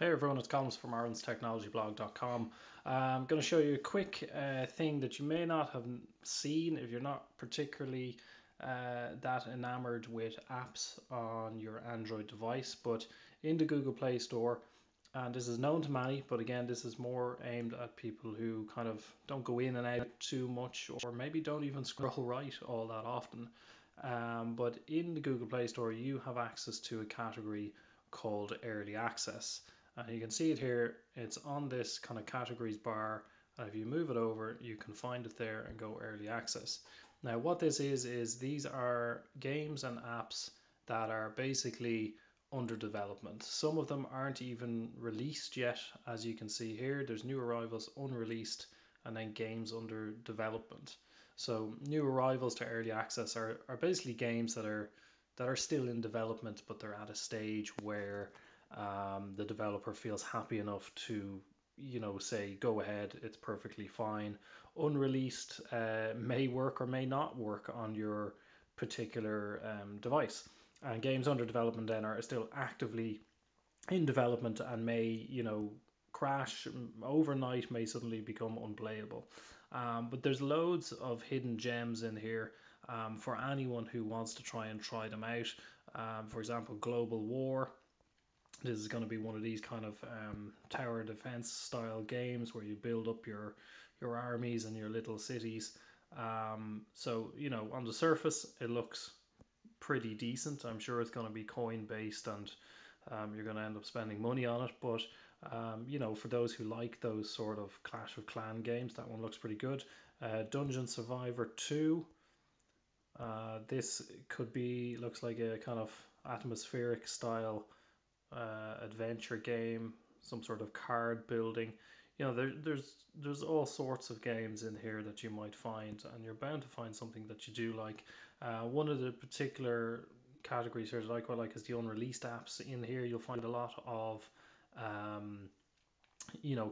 Hey everyone, it's Colin from Aaron'sTechnologyBlog.com. I'm going to show you a quick thing that you may not have seen if you're not particularly that enamored with apps on your Android device, but in the Google Play Store, and this is known to many, but again, this is more aimed at people who kind of don't go in and out too much, or maybe don't even scroll right all that often. But in the Google Play Store, you have access to a category called Early Access. And you can see it here, it's on this kind of categories bar, and if you move it over you can find it there and go early access. Now what this is these are games and apps that are basically under development. Some of them aren't even released yet, as you can see here. There's new arrivals, unreleased, and then games under development. So new arrivals to early access are basically games that are still in development, but they're at a stage where the developer feels happy enough to, say go ahead, it's perfectly fine. Unreleased may work or may not work on your particular device. And games under development then are still actively in development and may, crash overnight, may suddenly become unplayable. But there's loads of hidden gems in here for anyone who wants to try them out. For example, Global War. This is going to be one of these kind of tower defense style games where you build up your armies and your little cities. So on the surface it looks pretty decent. I'm sure it's going to be coin based, and you're going to end up spending money on it. But for those who like those sort of Clash of Clan games, that one looks pretty good. Dungeon Survivor 2. This could be, looks like a kind of atmospheric style adventure game, some sort of card building. There's all sorts of games in here that you might find, and you're bound to find something that you do like. One of the particular categories here that I quite like is the unreleased apps. In here, you'll find a lot of um,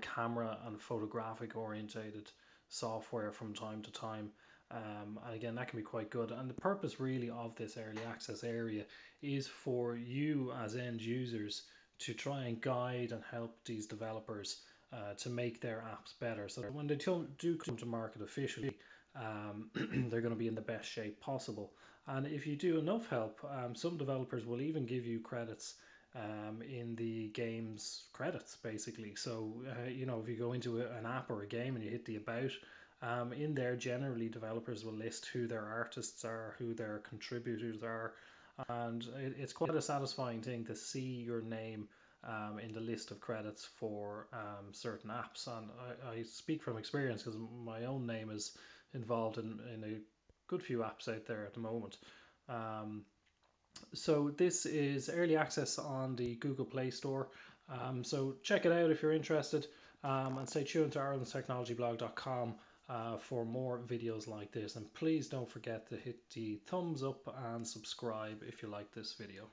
camera and photographic orientated software from time to time. And again, that can be quite good. And the purpose really of this early access area is for you as end users to try and guide and help these developers to make their apps better. So that when they do come to market officially, they're going to be in the best shape possible. And if you do enough help, some developers will even give you credits in the game's credits, basically. So, if you go into an app or a game and you hit the about, in there, generally, developers will list who their artists are, who their contributors are, and it's quite a satisfying thing to see your name in the list of credits for certain apps. And I speak from experience because my own name is involved in a good few apps out there at the moment. Um, so this is early access on the Google Play Store. So check it out if you're interested, and stay tuned to IrelandTechnologyBlog.com for more videos like this. And please don't forget to hit the thumbs up and subscribe if you like this video.